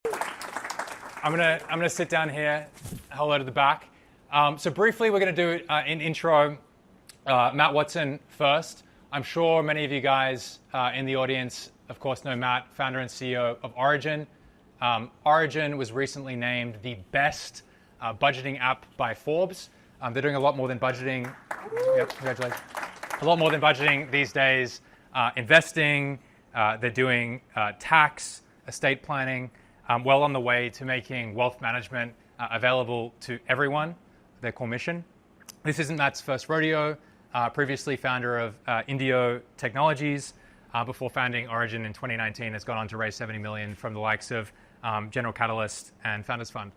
I'm gonna sit down here. Hello to the back. So briefly, we're gonna do an intro. Matt Watson first. I'm sure many of you guys in the audience, of course, know Matt, founder and CEO of Origin. Origin was recently named the best budgeting app by Forbes. They're doing a lot more than budgeting. Yep, congratulations. A lot more than budgeting these days. Investing. They're doing tax, estate planning. Well on the way to making wealth management available to everyone. Their core mission. This isn't Matt's first rodeo. Previously founder of Indio Technologies. Before founding Origin in 2019, has gone on to raise $70 million from the likes of General Catalyst and Founders Fund.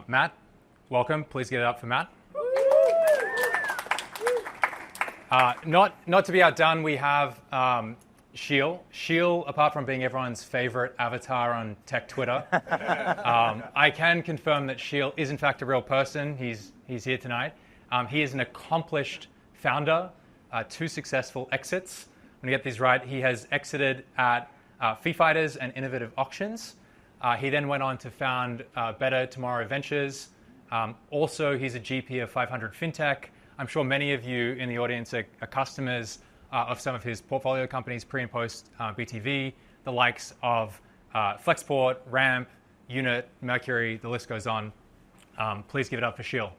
Matt, welcome. Please give it up for Matt. Not to be outdone, we have Sheel. Sheel, apart from being everyone's favorite avatar on tech Twitter, I can confirm that Sheel is in fact a real person. He's here tonight. He is an accomplished founder, 2 successful exits. I'm gonna get these right. He has exited at Fee Fighters and Innovative Auctions. He then went on to found Better Tomorrow Ventures. Also, he's a GP of 500 Fintech. I'm sure many of you in the audience are customers of some of his portfolio companies, pre and post BTV, the likes of Flexport, Ramp, Unit, Mercury, the list goes on. Please give it up for Sheel.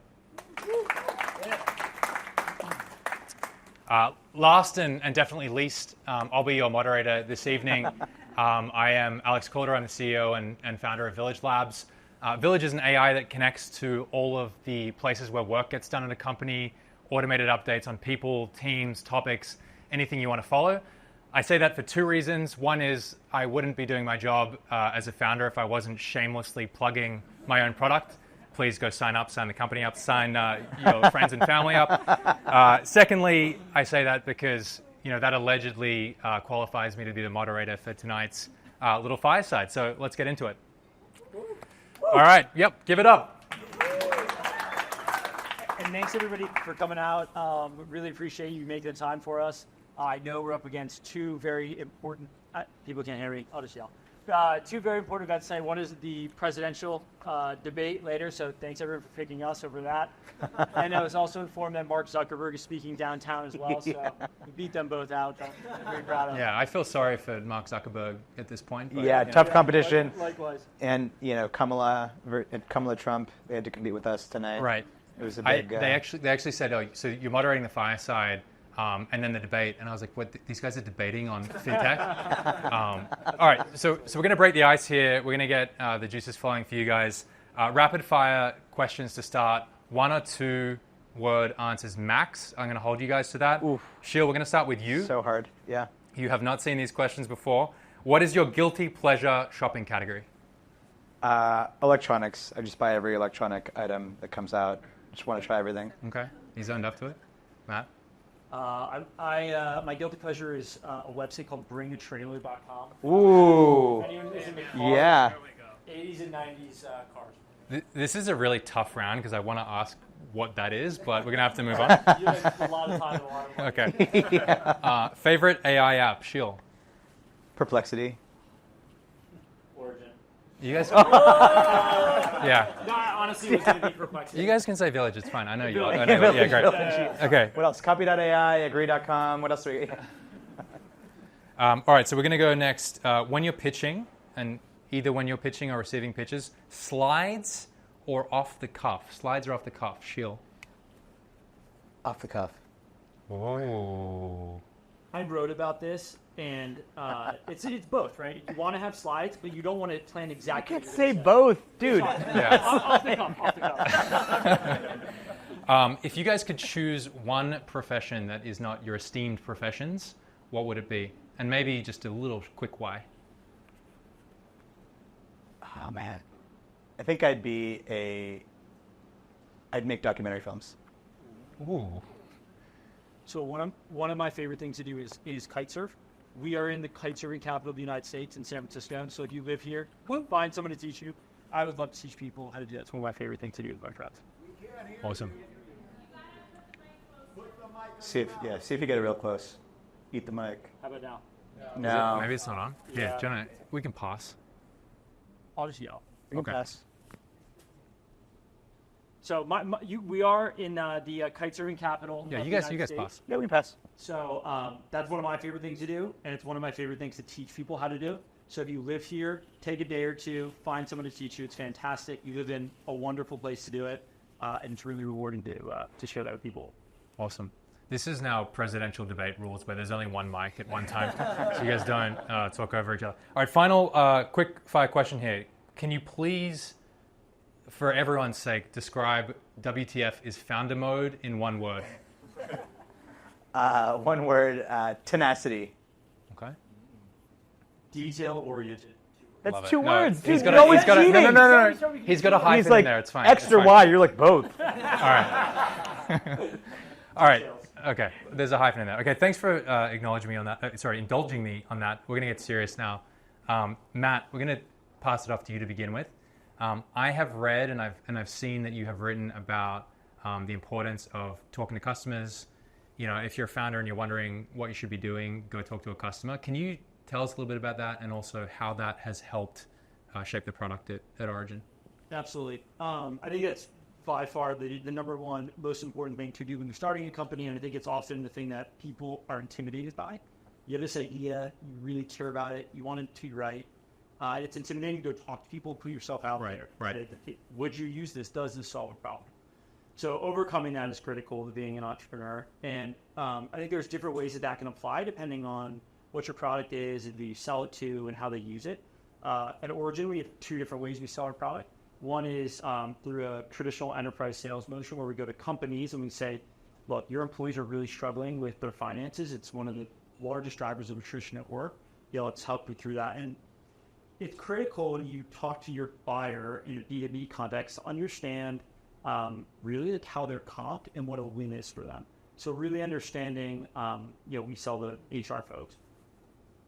Last and definitely least, I'll be your moderator this evening. I am Alex Calder. I'm the CEO and founder of Village Labs. Village is an AI that connects to all of the places where work gets done in a company, automated updates on people, teams, topics, anything you want to follow. I say that for 2 reasons. One is I wouldn't be doing my job as a founder if I wasn't shamelessly plugging my own product. Please go sign up, sign the company up, sign your friends and family up. Secondly, I say that because that allegedly qualifies me to be the moderator for tonight's little fireside. So let's get into it. All right. Yep. Give it up. And thanks everybody for coming out. We really appreciate you making the time for us. I know we're up against 2 very important, people can't hear me, I'll just yell. 2 very important events tonight. One is the presidential debate later, so thanks everyone for picking us over that. And I was also informed that Mark Zuckerberg is speaking downtown as well, so we beat them both out. I'm very proud of. Yeah, I feel sorry for Mark Zuckerberg at this point. But, yeah, tough competition. Likewise. And Kamala Trump, they had to compete with us tonight. Right. It was a big. They actually said, "Oh, so you're moderating the fireside, and then the debate." And I was like, "What? These guys are debating on fintech?" All right, so we're going to break the ice here. We're going to get the juices flowing for you guys. Rapid fire questions to start. 1 or 2 word answers max. I'm going to hold you guys to that. Oof. Sheel, we're going to start with you. So hard. Yeah. You have not seen these questions before. What is your guilty pleasure shopping category? Electronics. I just buy every electronic item that comes out. Just want to try everything. Okay, you zoned up to it, Matt. My guilty pleasure is a website called bringatrailer.com. Ooh. Yeah. 80s and 90s cars. This is a really tough round because I want to ask what that is, but we're going to have to move on. You have a lot of time and a lot of money. Okay. Yeah. Favorite AI app, Sheel? Perplexity. Origin. You guys? Yeah. No, honestly, it was going to be perplexity. You guys can say Village. It's fine. I know you. Village. I know, yeah, great. Okay. What else? Copy.ai, agree.com. What else do we? All right. So we're going to go next. When you're pitching, and either when you're pitching or receiving pitches, slides or off the cuff? Slides or off the cuff? Sheel. Off the cuff. Oh. I wrote about this, and it's both, right? You want to have slides, but you don't want to plan exactly. I can't say both, dude. Yeah. Off the cuff. If you guys could choose one profession that is not your esteemed professions, what would it be? And maybe just a little quick why. Oh man, I think I'd make documentary films. Ooh. So one of my favorite things to do is kite surf. We are in the kite surfing capital of the United States in San Francisco. So if you live here, find someone to teach you. I would love to teach people how to do that. It's one of my favorite things to do with my friends. Awesome. See if you get it real close. Eat the mic. How about now? No. Maybe it's not on. Yeah, do you wanna, we can pass. I'll just yell. You can Okay. pass. So we are in the kite surfing capital. Yeah, of you the guys United States. pass. Yeah, we can pass. So that's one of my favorite things to do, and it's one of my favorite things to teach people how to do. So if you live here, take a day or two, find someone to teach you. It's fantastic. You live in a wonderful place to do it, and it's really rewarding to share that with people. Awesome. This is now presidential debate rules where there's only one mic at one time, so you guys don't talk over each other. All right, final quick fire question here. Can you please, for everyone's sake, describe WTF is founder mode in one word? One word, tenacity. Okay. Detail oriented. That's Love it. two No, words. he's Dude, got no a, one's he's got a, cheating. no. He's got a hyphen He's like in there. It's fine. extra It's fine. Y. You're like both. All right. All right. Okay. There's a hyphen in there. Okay. Thanks for acknowledging me on that. Indulging me on that. We're gonna get serious now. Matt, we're gonna pass it off to you to begin with. I have read and I've seen that you have written about the importance of talking to customers. You know, if you're a founder and you're wondering what you should be doing, go talk to a customer. Can you tell us a little bit about that and also how that has helped shape the product at Origin? Absolutely. I think it's by far the number one most important thing to do when you're starting a company, and I think it's often the thing that people are intimidated by. You have this idea, you really care about it, you want it to be right. It's intimidating to go talk to people, put yourself out there. Right. Would you use this? Does this solve a problem? So overcoming that is critical to being an entrepreneur. And I think there's different ways that can apply depending on what your product is, and who you sell it to, and how they use it. At Origin, we have two different ways we sell our product. One is through a traditional enterprise sales motion where we go to companies and we say, look, your employees are really struggling with their finances. It's one of the largest drivers of attrition at work. Let's help you through that. And it's critical when you talk to your buyer in a B2B context to understand really like how they're comped and what a win is for them. So really understanding, we sell the HR folks.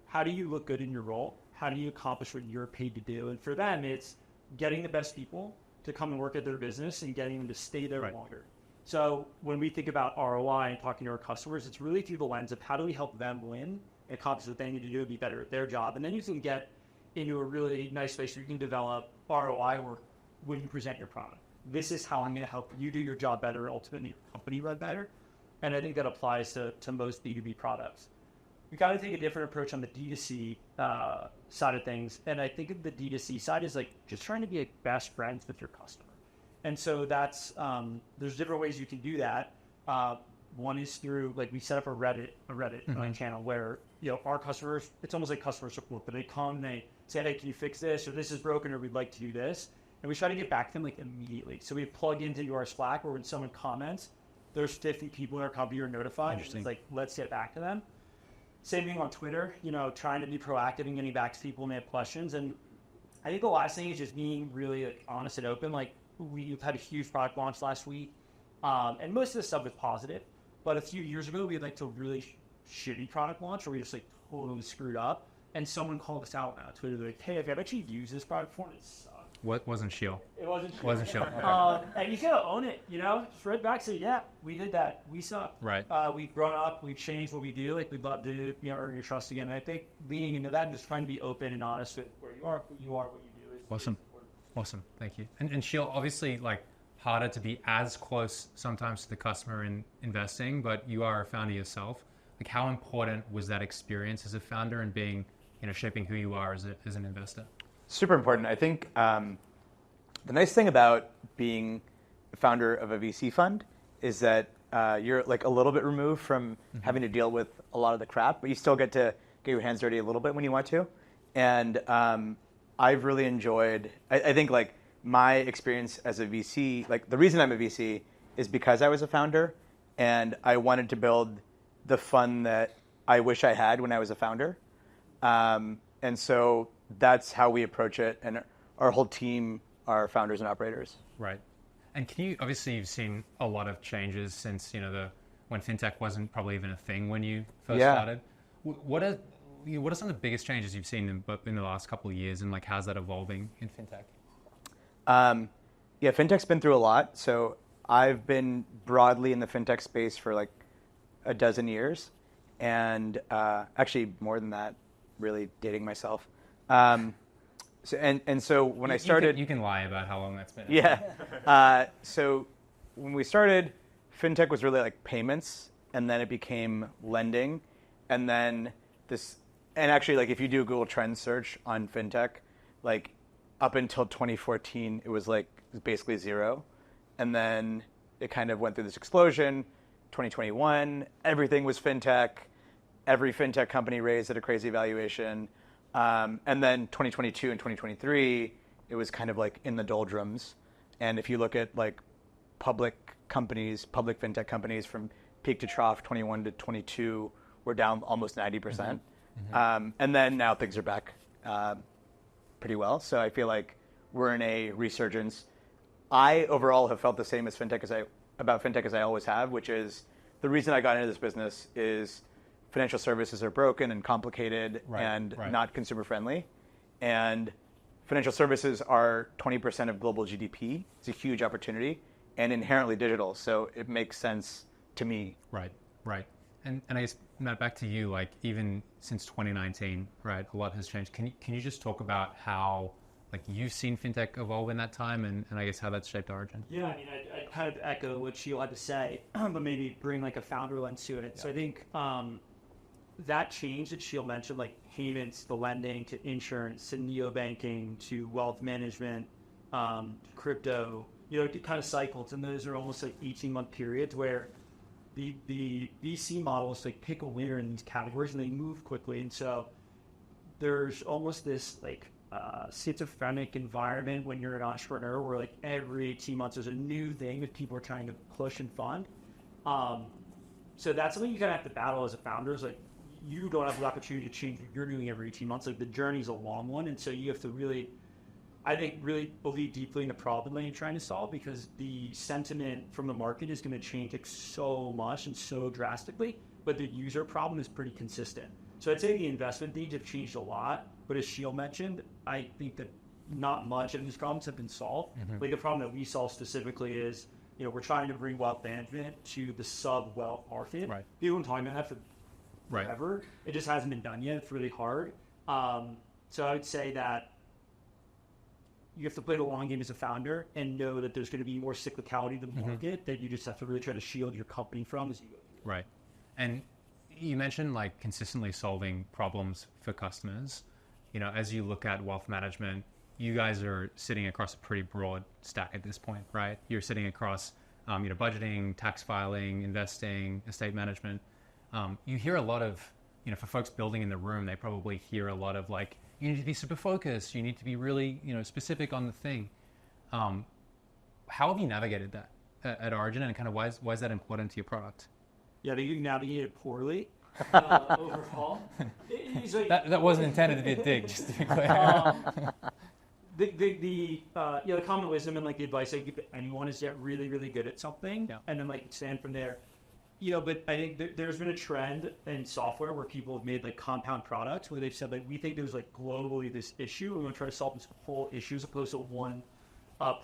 How do you look good in your role? How do you accomplish what you're paid to do? And for them, it's getting the best people to come and work at their business and getting them to stay there longer. So when we think about ROI and talking to our customers, it's really through the lens of how do we help them win and accomplish what they need to do to be better at their job. And then you can get into a really nice space where you can develop ROI work when you present your product. This is how I'm going to help you do your job better, ultimately your company run better. And I think that applies to most B2B products. We got to take a different approach on the D2C side of things. And I think the D2C side is like just trying to be like best friends with your customer. And so that's, there's different ways you can do that. One is through, like we set up a Reddit channel where, our customers, it's almost like customer support, but they come and they say, hey, can you fix this? Or this is broken, or we'd like to do this. And we try to get back to them like immediately. So we plug into our Slack where when someone comments, there's 50 people in our company who are notified. It's like, let's get back to them. Same thing on Twitter, trying to be proactive and getting back to people when they have questions. And I think the last thing is just being really honest and open. Like we've had a huge product launch last week, and most of the stuff was positive. But a few years ago, we had like a really shitty product launch where we just like totally screwed up. And someone called us out on Twitter. They're like, hey, I've actually used this product before and it sucked. What wasn't Sheel? It wasn't Sheel. Wasn't Sheel. And you gotta own it, just right back. So yeah, we did that. We suck. Right. We've grown up. We've changed what we do. Like we'd love to, earn your trust again. And I think leaning into that and just trying to be open and honest with where you are, who you are, what you do is Awesome. important. Awesome. Thank you. And Sheel, obviously, like harder to be as close sometimes to the customer in investing, but you are a founder yourself. Like how important was that experience as a founder and being, shaping who you are as an investor? Super important. I think the nice thing about being a founder of a VC fund is that you're like a little bit removed from having to deal with a lot of the crap, but you still get to get your hands dirty a little bit when you want to. And I've really enjoyed, I think like my experience as a VC, like the reason I'm a VC is because I was a founder and I wanted to build the fund that I wish I had when I was a founder. And so that's how we approach it. And our whole team are founders and operators. Right. And obviously you've seen a lot of changes since, when fintech wasn't probably even a thing when you first started. What are some of the biggest changes you've seen in the last couple of years, and like how's that evolving in fintech? Fintech's been through a lot. So I've been broadly in the fintech space for like a dozen years, and actually more than that, really dating myself. So when I started, you can lie about how long that's been. yeah. So when we started, fintech was really like payments, and then it became lending, and then and actually, like if you do a Google Trends search on fintech, like up until 2014, it was basically zero, and then it kind of went through this explosion. 2021, everything was fintech. Every fintech company raised at a crazy valuation. And then 2022 and 2023, it was kind of like in the doldrums. And if you look at like public fintech companies from peak to trough, 21 to 22, we're down almost 90%. And then now things are back pretty well. So I feel like we're in a resurgence. I overall have felt the same about fintech as I always have, which is the reason I got into this business is financial services are broken and complicated and not consumer friendly. And financial services are 20% of global GDP. It's a huge opportunity and inherently digital. So it makes sense to me. Right. And I guess, Matt, back to you, like even since 2019, right, a lot has changed. Can you just talk about how like you've seen fintech evolve in that time and I guess how that's shaped Origin? Yeah, I mean, I'd kind of echo what Sheel had to say, but maybe bring like a founder lens to it. Yeah. So I think that change that Sheel mentioned, like payments, the lending to insurance, to neobanking, to wealth management, crypto, it kind of cycles, and those are almost like 18-month periods where the VC models like pick a winner in these categories and they move quickly, and so there's almost this like schizophrenic environment when you're an entrepreneur where like every 18 months there's a new thing that people are trying to push and fund. So that's something you kind of have to battle as a founder. Is like you don't have the opportunity to change what you're doing every 18 months. Like the journey's a long one, and so you have to really, I think, really believe deeply in the problem that you're trying to solve, because the sentiment from the market is going to change like so much and so drastically, but the user problem is pretty consistent. So I'd say the investment needs have changed a lot, but as Sheel mentioned, I think that not much of these problems have been solved. Like the problem that we solve specifically is, we're trying to bring wealth management to the sub-wealth market. Right. People have been talking about that for forever. It just hasn't been done yet. It's really hard. So I would say that you have to play the long game as a founder and know that there's going to be more cyclicality to the market that you just have to really try to shield your company from as you go. Right. And you mentioned like consistently solving problems for customers. As you look at wealth management, you guys are sitting across a pretty broad stack at this point, right? You're sitting across, budgeting, tax filing, investing, estate management. You hear a lot of, for folks building in the room, they probably hear a lot of like, you need to be super focused. You need to be really, specific on the thing. How have you navigated that at Origin, and kind of why is that important to your product? Yeah, I think you navigate it poorly overall. Like, that wasn't intended to be a dig, just to be clear. The common wisdom and like the advice I give anyone is get really, really good at something, and then like stand from there. But I think there's been a trend in software where people have made like compound products where they've said like, we think there's like globally this issue, and we're going to try to solve this whole issue as opposed to one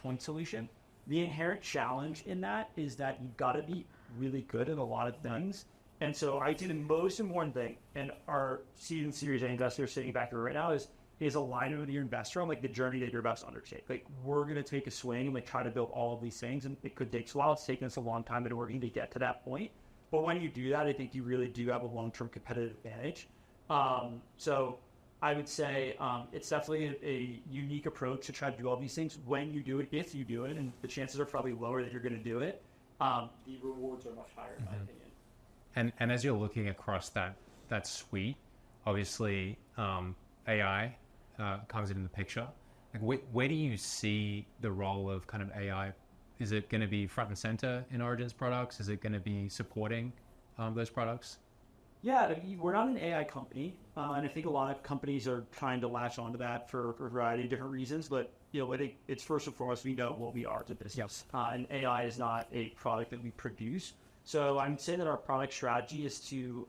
point solution. The inherent challenge in that is that you've got to be really good at a lot of things. And so I think the most important thing, and our seed and Series A investors sitting back here right now, is alignment with your investor on like the journey that you're about to undertake. Like we're going to take a swing and like try to build all of these things, and it could take a while. It's taken us a long time at Origin to get to that point. But when you do that, I think you really do have a long-term competitive advantage. So I would say it's definitely a unique approach to try to do all these things. When you do it, if you do it, and the chances are probably lower that you're going to do it, the rewards are much higher, in my opinion. And as you're looking across that suite, obviously AI comes into the picture. Like where do you see the role of kind of AI? Is it going to be front and center in Origin's products? Is it going to be supporting those products? Yeah, we're not an AI company, and I think a lot of companies are trying to latch onto that for a variety of different reasons. But I think it's first and foremost, we know what we are as a business, and AI is not a product that we produce. So I would say that our product strategy is to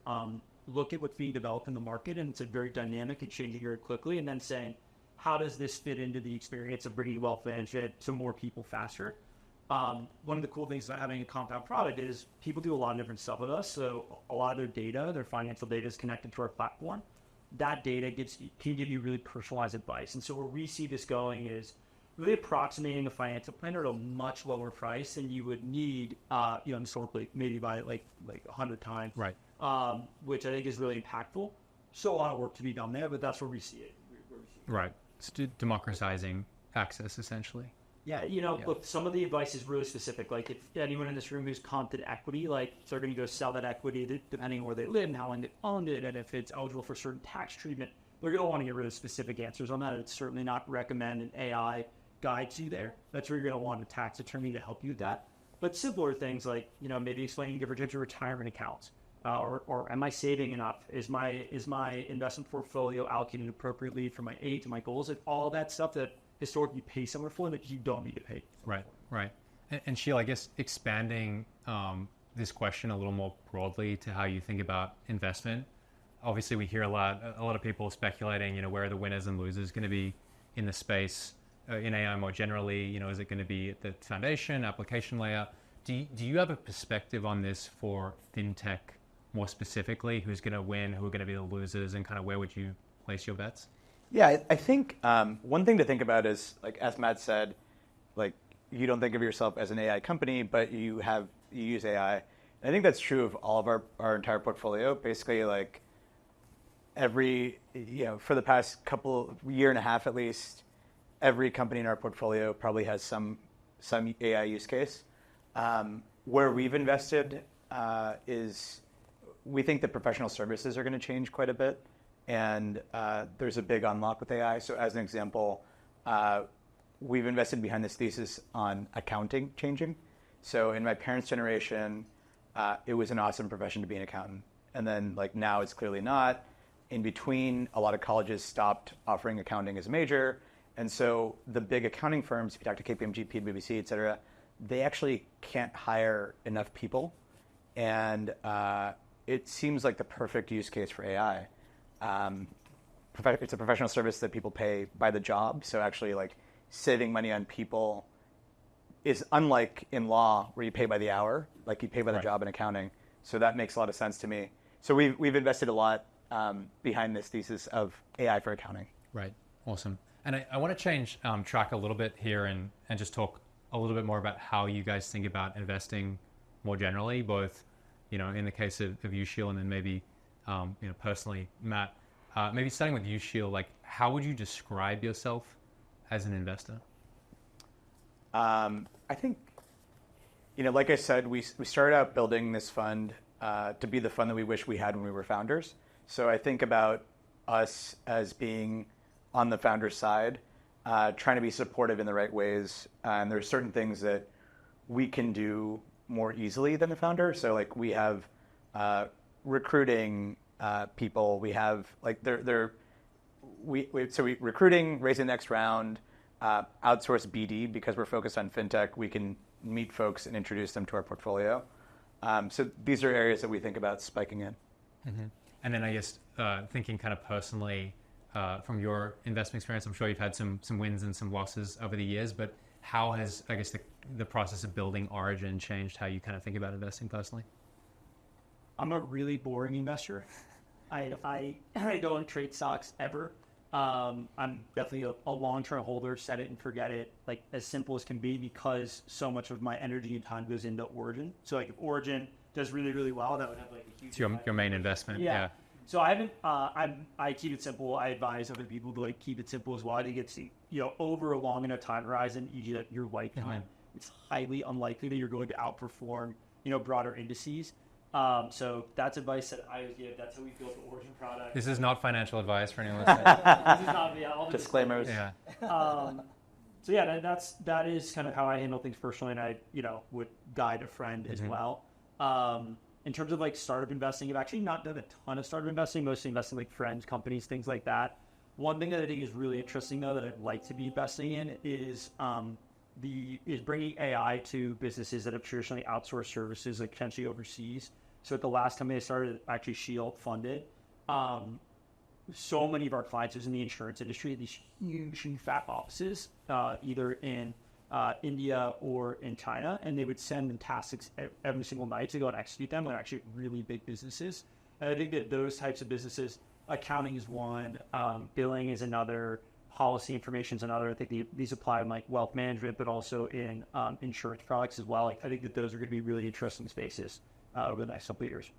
look at what's being developed in the market, and it's a very dynamic and changing very quickly, and then saying, how does this fit into the experience of bringing wealth management to more people faster? One of the cool things about having a compound product is people do a lot of different stuff with us. So a lot of their data, their financial data, is connected to our platform. that data can give you really personalized advice. And so where we see this going is really approximating a financial planner at a much lower price than you would need, historically, maybe by like 100 times. Right. Which I think is really impactful. So a lot of work to be done there, but that's where we see it. Right. It's democratizing access, essentially. Yeah, look, some of the advice is really specific. Like if anyone in this room who's comped equity, like if they're going to go sell that equity, depending on where they live and how long they owned it, and if it's eligible for certain tax treatment, they're going to want to get really specific answers on that. It's certainly not recommend an AI guides you there. That's where you're going to want a tax attorney to help you with that. But simpler things like, maybe explaining different types of retirement accounts. Or am I saving enough? Is my investment portfolio allocated appropriately for my age and my goals? And all that stuff that historically you pay someone for that you don't need to pay. Right. And Sheel, I guess expanding this question a little more broadly to how you think about investment. Obviously, we hear a lot of people speculating, where are the winners and losers going to be in the space in AI more generally? Is it going to be at the foundation, application layer? Do you have a perspective on this for fintech more specifically? Who's going to win? Who are going to be the losers? And kind of where would you place your bets? Yeah, I think one thing to think about is, like as Matt said, like you don't think of yourself as an AI company, but you use AI. And I think that's true of all of our entire portfolio. Basically, like for the past year and a half at least, every company in our portfolio probably has some AI use case. Where we've invested is we think that professional services are going to change quite a bit. And there's a big unlock with AI. So as an example, we've invested behind this thesis on accounting changing. So in my parents' generation, it was an awesome profession to be an accountant. And then like now it's clearly not. In between, a lot of colleges stopped offering accounting as a major. And so the big accounting firms, if you talk to KPMG, PwC, et cetera, they actually can't hire enough people. And it seems like the perfect use case for AI. It's a professional service that people pay by the job. So actually like saving money on people is unlike in law where you pay by the hour, like you pay by the job in accounting. So that makes a lot of sense to me. So we've invested a lot behind this thesis of AI for accounting. Right. Awesome. And I want to change track a little bit here and just talk a little bit more about how you guys think about investing more generally, both, in the case of you, Sheel, and then maybe, personally, Matt, maybe starting with you, Sheel, like how would you describe yourself as an investor? I think, like I said, we started out building this fund to be the fund that we wish we had when we were founders. So I think about us as being on the founder's side, trying to be supportive in the right ways. And there's certain things that we can do more easily than the founder. So like we have recruiting people. We have like we recruiting, raising the next round, outsource BD because we're focused on fintech. We can meet folks and introduce them to our portfolio. So these are areas that we think about spiking in. Mm-hmm. And then I guess thinking kind of personally from your investment experience, I'm sure you've had some wins and some losses over the years, but how has, I guess, the process of building Origin changed how you kind of think about investing personally? I'm a really boring investor. I don't trade stocks ever. I'm definitely a long-term holder, set it and forget it, like as simple as can be, because so much of my energy and time goes into Origin. So like if Origin does really, really well, that would have like a huge... It's your main investment. Yeah. So I haven't. I keep it simple. I advise other people to like keep it simple as well. I think it's over a long enough time horizon, e.g. your lifetime, it's highly unlikely that you're going to outperform broader indices. So that's advice that I would give. That's how we built the Origin product. This is not financial advice for anyone listening. This is not all the disclaimers. Yeah. So yeah, that is kind of how I handle things personally, and I would guide a friend as well. In terms of like startup investing, I've actually not done a ton of startup investing, mostly investing like friends, companies, things like that. One thing that I think is really interesting though that I'd like to be investing in is bringing AI to businesses that have traditionally outsourced services, like potentially overseas. So at the last company I started, actually Sheel funded. So many of our clients is in the insurance industry, these huge fat offices, either in India or in China, and they would send them tasks every single night to go and execute them. They're actually really big businesses. And I think that those types of businesses accounting is one, billing is another, policy information is another. I think these apply in like wealth management, but also in insurance products as well. Like, I think that those are going to be really interesting spaces over the next couple of years.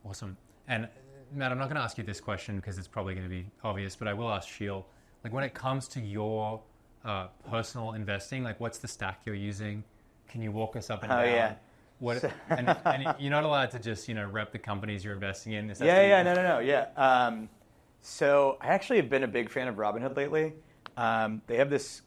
Awesome. And Matt, I'm not going to ask you this question because it's probably going to be obvious, but I will ask Sheel. Like, when it comes to your personal investing, like, what's the stack you're using? Can you walk us up and down? Yeah. What? And you're not allowed to just rep the companies you're investing in. No. So I actually have been a big fan of Robinhood lately. They have this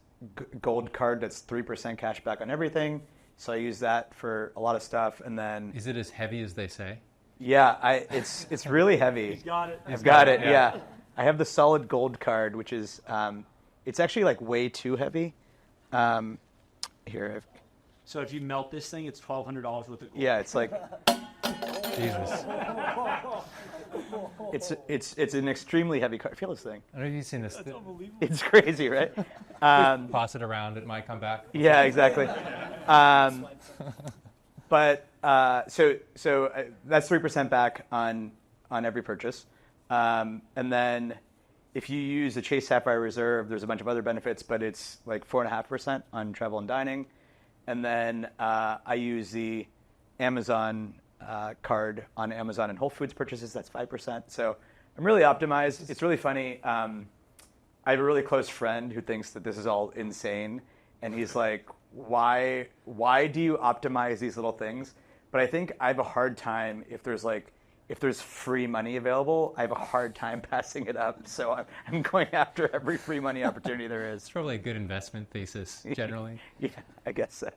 gold card that's 3% cash back on everything. So I use that for a lot of stuff. And then, is it as heavy as they say? Yeah, it's really heavy. He's got it. I've got it. Yeah. I have the solid gold card, which is it's actually like way too heavy. Here. So if you melt this thing, it's $1,200 worth of gold. Yeah, it's like Jesus. It's an extremely heavy card. Feel this thing. I don't know if you've seen this. That's unbelievable. It's crazy, right? Pass it around, it might come back. Yeah, exactly. But so that's 3% back on every purchase, and then if you use the Chase Sapphire Reserve, there's a bunch of other benefits, but it's like 4.5% on travel and dining, and then I use the Amazon card on Amazon and Whole Foods purchases. That's 5%. So I'm really optimized. It's really funny. I have a really close friend who thinks that this is all insane, and he's like, why do you optimize these little things? But I think I have a hard time if there's free money available, I have a hard time passing it up. So I'm going after every free money opportunity there is. It's probably a good investment thesis generally. Yeah, I guess so.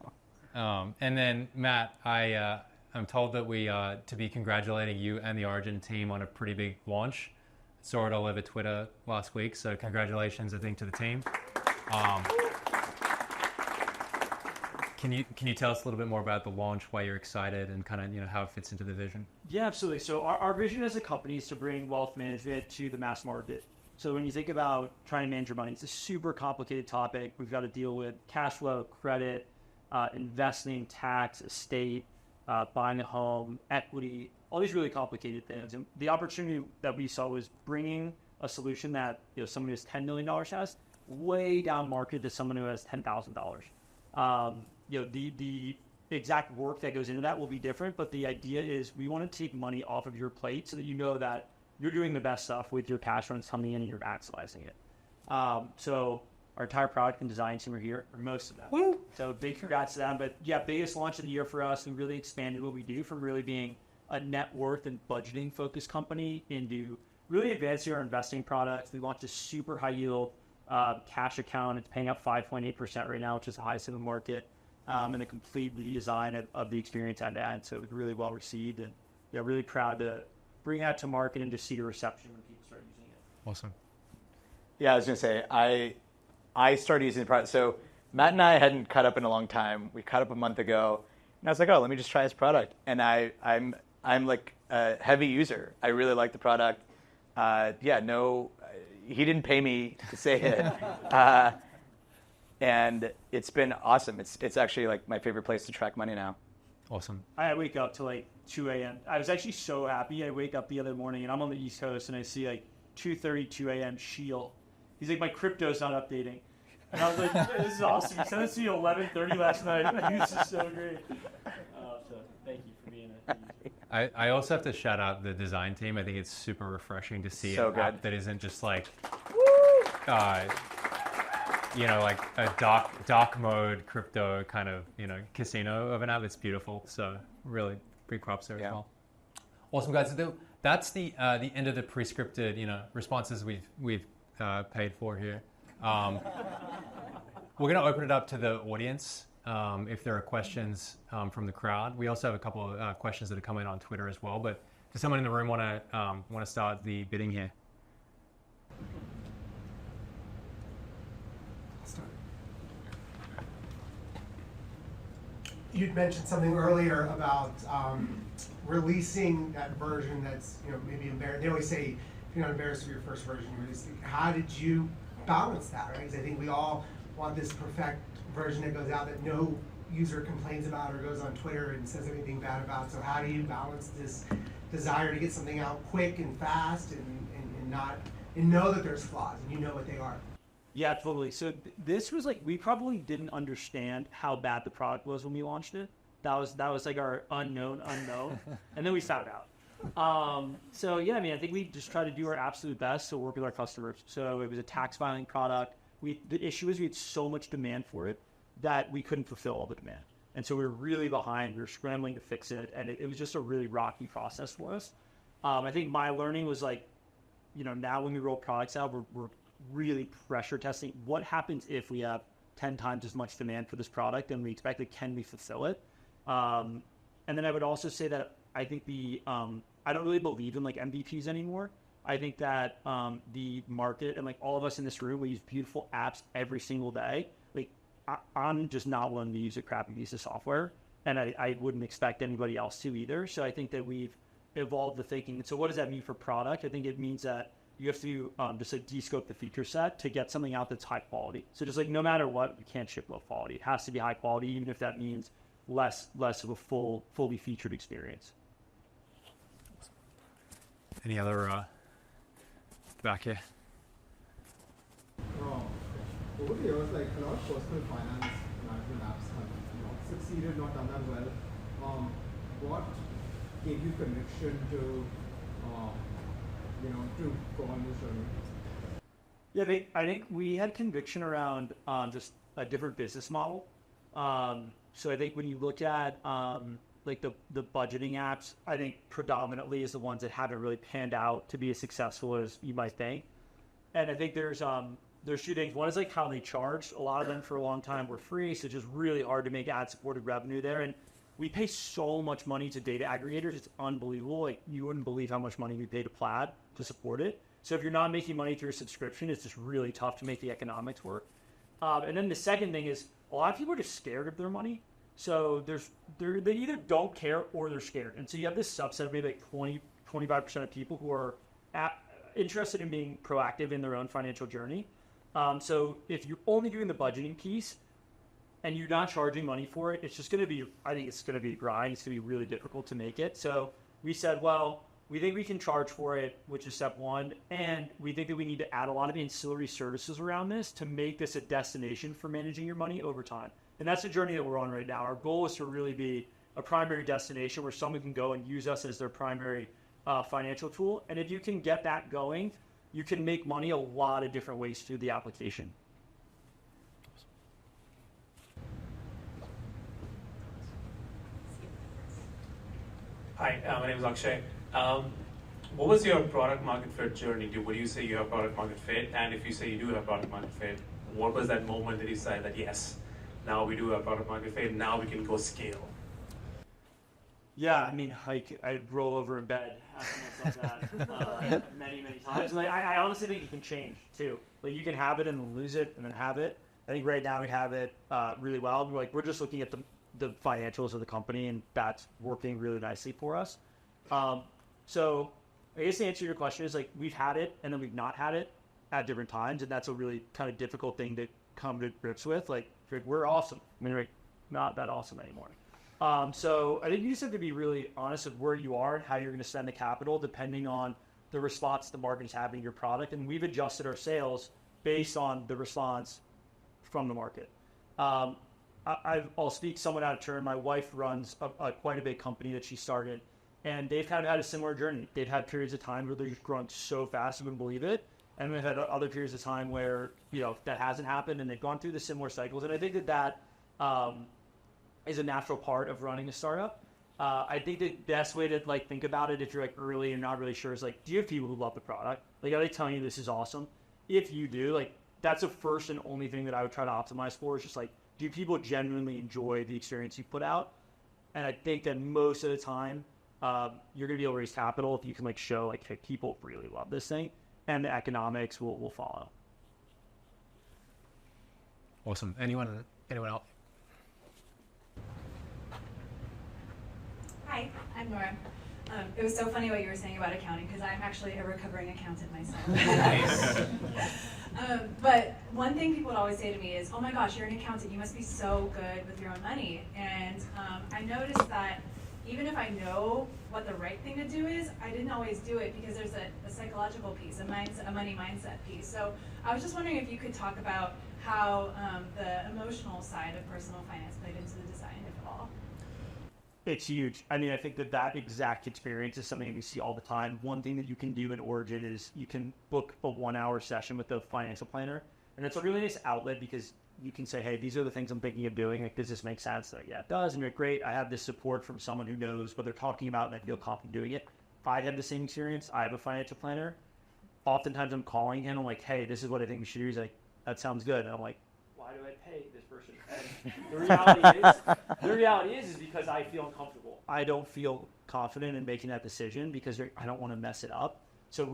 And then Matt, I'm told that we to be congratulating you and the Origin team on a pretty big launch. Saw it all over Twitter last week, so congratulations, I think, to the team. Can you tell us a little bit more about the launch, why you're excited, and kind of how it fits into the vision? Yeah, absolutely. So our vision as a company is to bring wealth management to the mass market. So when you think about trying to manage your money, it's a super complicated topic. We've got to deal with cash flow, credit, investing, tax, estate, buying a home, equity, all these really complicated things. And the opportunity that we saw was bringing a solution that someone who has $10 million has way down market to someone who has $10,000. The exact work that goes into that will be different, but the idea is we want to take money off of your plate so that you know that you're doing the best stuff with your cash runs coming in and you're maximizing it. So our entire product and design team are here, or most of them. Woo! So big congrats to them. But yeah, biggest launch of the year for us. We really expanded what we do from really being a net worth and budgeting focused company into really advancing our investing products. We launched a super high yield cash account. It's paying up 5.8% right now, which is the highest in the market. And a complete redesign of the experience end to end. So it was really well received, and really proud to bring that to market and to see the reception when people start using it. Awesome. Yeah, I was gonna say I started using the product. So Matt and I hadn't caught up in a long time. We caught up a month ago, and I was like, oh, let me just try this product. And I'm like a heavy user. I really like the product. He didn't pay me to say it. And it's been awesome. It's actually like my favorite place to track money now. Awesome. I wake up to like 2 a.m. I was actually so happy. I wake up the other morning and I'm on the East Coast and I see like 2:32 a.m. Sheel. He's like, my crypto's not updating. And I was like, this is awesome. He sent it to you 11:30 last night. This is so great. So thank you for being it. I also have to shout out the design team. I think it's super refreshing to see so an good. app that isn't just like, like a dark mode crypto kind of, casino of an app. It's beautiful. So really big props there as well. Awesome, guys. So that's the end of the pre-scripted, responses we've paid for here. We're going to open it up to the audience if there are questions from the crowd. We also have a couple of questions that have come in on Twitter as well. But does someone in the room want to start the bidding here? You'd mentioned something earlier about releasing that version that's maybe embarrassed. They always say if you're not embarrassed of your first version, you release it. How did you balance that, right? Because I think we all want this perfect version that goes out that no user complains about or goes on Twitter and says anything bad about. So how do you balance this desire to get something out quick and fast and and know that there's flaws and you know what they are? Yeah, totally. So this was like, we probably didn't understand how bad the product was when we launched it. That was like our unknown, and then we found out. So yeah, I mean, I think we just try to do our absolute best to work with our customers. So it was a tax filing product. The issue is we had so much demand for it that we couldn't fulfill all the demand. And so we were really behind. We were scrambling to fix it, and it was just a really rocky process for us. I think my learning was like, now when we roll products out, we're really pressure testing. What happens if we have 10 times as much demand for this product than we expected? Can we fulfill it? And then I would also say that I think I don't really believe in like MVPs anymore. I think that the market and like all of us in this room, we use beautiful apps every single day. Like I'm just not willing to use a crappy piece of software, and I wouldn't expect anybody else to either. So I think that we've evolved the thinking. And so what does that mean for product? I think it means that you have to just like de-scope the feature set to get something out that's high quality. So just like no matter what, we can't ship low quality. It has to be high quality, even if that means less of a fully featured experience. Any other back here? Over the years, like a lot of personal finance management apps have not succeeded, not done that well. What gave you conviction to to go on this journey? Yeah, I think we had conviction around just a different business model. So I think when you look at like the budgeting apps, I think predominantly is the ones that haven't really panned out to be as successful as you might think. And I think there's two things. One is like how they charge. A lot of them for a long time were free, so it's just really hard to make ad-supported revenue there. And we pay so much money to data aggregators, it's unbelievable. Like you wouldn't believe how much money we pay to Plaid to support it. So if you're not making money through a subscription, it's just really tough to make the economics work. And then the second thing is a lot of people are just scared of their money. So they either don't care or they're scared. And so you have this subset of maybe like 25% of people who are interested in being proactive in their own financial journey. So if you're only doing the budgeting piece and you're not charging money for it, it's just going to be, I think it's going to be a grind. It's going to be really difficult to make it. So we said, well, we think we can charge for it, which is step one. And we think that we need to add a lot of ancillary services around this to make this a destination for managing your money over time. And that's the journey that we're on right now. Our goal is to really be a primary destination where someone can go and use us as their primary financial tool. And if you can get that going, you can make money a lot of different ways through the application. Hi, my name is Akshay. What was your product market fit journey? Would you say you have product market fit? And if you say you do have product market fit, what was that moment that you said that yes, now we do have product market fit, now we can go scale? Yeah, I mean, like I'd roll over in bed asking myself that many times. Like I honestly think it can change too. Like you can have it and then lose it and then have it. I think right now we have it really well. We're just looking at the financials of the company, and that's working really nicely for us. So I guess the answer to your question is like we've had it and then we've not had it at different times, and that's a really kind of difficult thing to come to grips with. Like we're awesome. I mean, we're not that awesome anymore. So I think you just have to be really honest with where you are and how you're going to spend the capital depending on the response the market is having to your product. And we've adjusted our sales based on the response from the market. I'll speak somewhat out of turn. My wife runs quite a big company that she started, and they've had a similar journey. They've had periods of time where they're just growing so fast you wouldn't believe it. And we've had other periods of time where, that hasn't happened, and they've gone through the similar cycles. And I think that is a natural part of running a startup. I think the best way to think about it if you're early and not really sure is do you have people who love the product? Are they telling you this is awesome? If you do, that's the first and only thing that I would try to optimize for is just do people genuinely enjoy the experience you put out? And I think that most of the time you're going to be able to raise capital if you can show hey, people really love this thing, and the economics will follow. Awesome. Anyone else? Hi, I'm Nora. It was so funny what you were saying about accounting because I'm actually a recovering accountant myself. Nice. But one thing people would always say to me is, oh my gosh, you're an accountant, you must be so good with your own money. And I noticed that, even if I know what the right thing to do is, I didn't always do it because there's a psychological piece, a money mindset piece. So I was just wondering if you could talk about how the emotional side of personal finance played into the design, if at all. It's huge. I mean, I think that exact experience is something we see all the time. One thing that you can do in Origin is you can book a 1-hour session with the financial planner. And it's a really nice outlet because you can say, hey, these are the things I'm thinking of doing. Like, does this make sense? Like, yeah, it does. And you're like, great. I have this support from someone who knows what they're talking about and I feel confident doing it. If I have the same experience, I have a financial planner. Oftentimes I'm calling him. I'm like, hey, this is what I think we should do. He's like, that sounds good. And I'm like, why do I pay this person? And the reality is because I feel uncomfortable. I don't feel confident in making that decision because I don't want to mess it up. So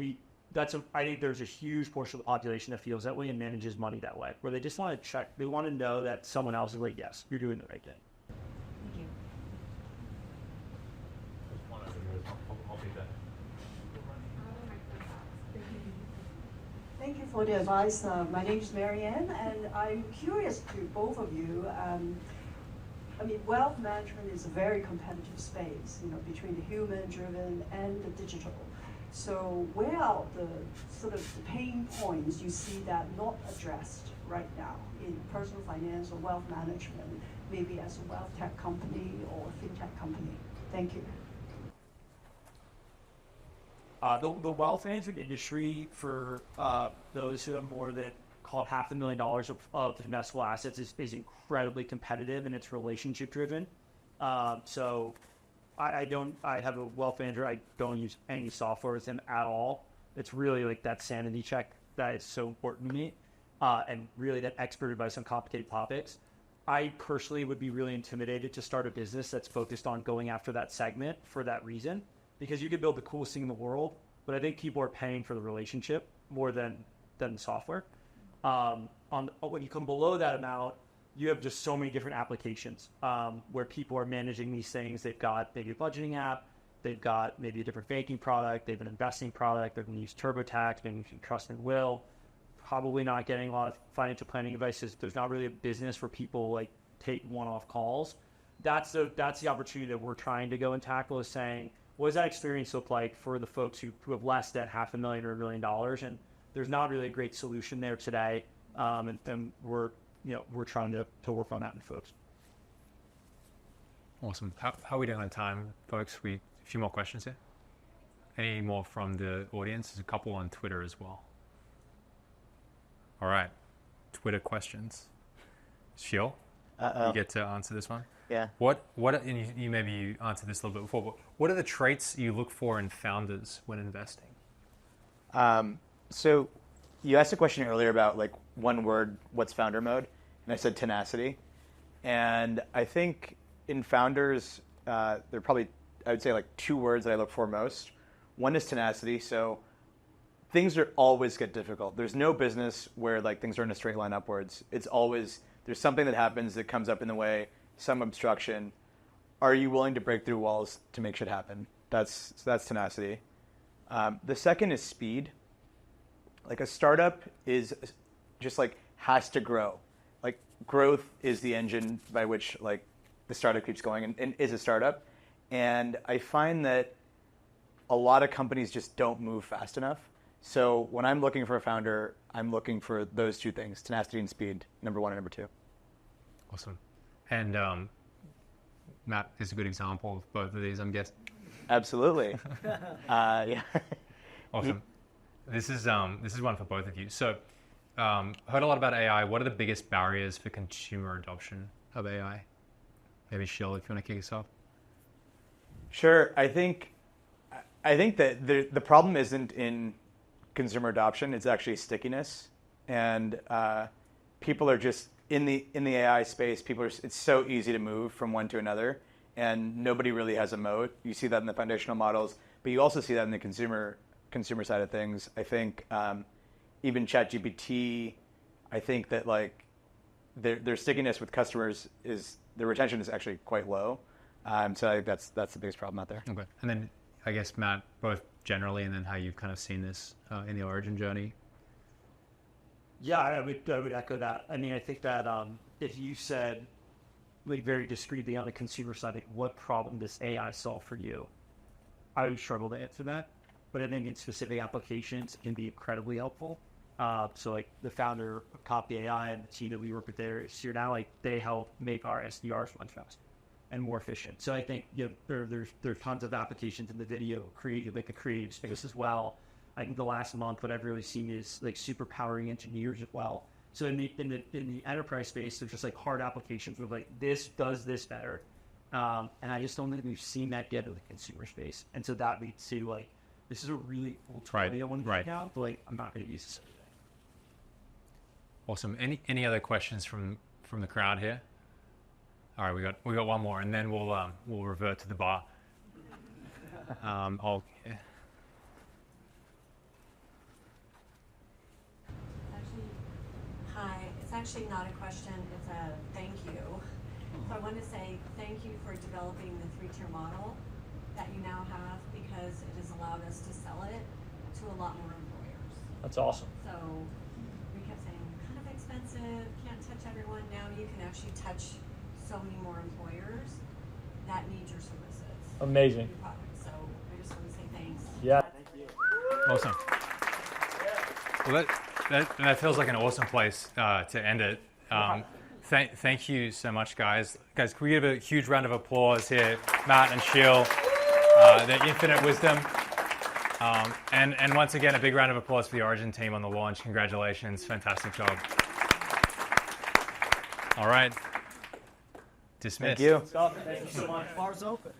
I think there's a huge portion of the population that feels that way and manages money that way, where they just want to check. They want to know that someone else is like, yes, you're doing the right thing. Thank you. Thank you for the advice. My name is Marianne, and I'm curious to both of you. I mean, wealth management is a very competitive space, between the human-driven and the digital. So where are the sort of the pain points you see that not addressed right now in personal finance or wealth management, maybe as a wealth tech company or fintech company? Thank you. The wealth management industry, for those who have more than $500,000 of investable assets, is incredibly competitive and it's relationship driven. So I have a wealth manager. I don't use any software with him at all. It's really like that sanity check that is so important to me, and really that expert advice on complicated topics. I personally would be really intimidated to start a business that's focused on going after that segment for that reason, because you could build the coolest thing in the world, but I think people are paying for the relationship more than the software. When you come below that amount, you have just so many different applications where people are managing these things. They've got maybe a budgeting app, they've got maybe a different banking product, they have an investing product, they're going to use TurboTax, maybe using Trust and Will, probably not getting a lot of financial planning advice. There's not really a business where people like take one-off calls. That's the opportunity that we're trying to go and tackle, is saying, what does that experience look like for the folks who have less than $500,000 or $1 million? And there's not really a great solution there today, and we're trying to work on that in folks. Awesome. How are we doing on time, folks? A few more questions here. Any more from the audience? There's a couple on Twitter as well. All right, Twitter questions. Sheel, you get to answer this one. Yeah. And you maybe answered this a little bit before, but what are the traits you look for in founders when investing? So you asked a question earlier about like one word, what's founder mode? And I said tenacity. And I think in founders, there are probably, I would say like 2 words that I look for most. One is tenacity. So things always get difficult. There's no business where like things are in a straight line upwards. It's always, there's something that happens that comes up in the way, some obstruction. Are you willing to break through walls to make shit happen? That's tenacity. The second is speed. Like a startup is just like has to grow. Like growth is the engine by which like the startup keeps going and is a startup. And I find that a lot of companies just don't move fast enough. So when I'm looking for a founder, I'm looking for those 2 things, tenacity and speed, number 1 and number 2. Awesome. And Matt is a good example of both of these, I'm guessing. Absolutely. Yeah. Awesome. This is one for both of you. So, heard a lot about AI. What are the biggest barriers for consumer adoption of AI? Maybe Sheel, if you want to kick us off. Sure. I think that the problem isn't in consumer adoption; it's actually stickiness. And people are just in the AI space. It's so easy to move from one to another, and nobody really has a moat. You see that in the foundational models, but you also see that in the consumer side of things. I think even ChatGPT, I think that like their stickiness with customers their retention is actually quite low. So I think that's the biggest problem out there. Okay, and then I guess Matt, both generally, and then how you've kind of seen this in the origin journey. Yeah, I would echo that. I mean, I think that if you said, like very discreetly on the consumer side, like what problem does AI solve for you? I would struggle to answer that, but I think in specific applications it can be incredibly helpful. So like the founder of Copy AI and the team that we work with there is here now, like they help make our SDRs run faster and more efficient. So I think there's tons of applications in the video creative, like a creative space as well. I think the last month, what I've really seen is like super powering engineers as well. So in the enterprise space, there's just like hard applications where like this does this better. And I just don't think we've seen that yet in the consumer space. And so that leads to like, this is a really cool tool I want to check out, but like I'm not going to use this every day. Awesome. Any other questions from the crowd here? All right, we got one more, and then we'll revert to the bar. Hi, it's actually not a question, it's a thank you. So I want to say thank you for developing the 3-tier model that you now have, because it has allowed us to sell it to a lot more employers. That's awesome. So we kept saying kind of expensive, can't touch everyone. Now you can actually touch so many more employers that need your services. Amazing. Your products. So I just want to say thanks. Yeah. Thank you. Awesome. Well, that feels like an awesome place to end it. Thank you so much, guys. Guys, can we give a huge round of applause here, Matt and Sheel, their infinite wisdom. And once again, a big round of applause for the Origin team on the launch. Congratulations. Fantastic job. All right. Dismissed. Thank you. Thank you so much. Bars open.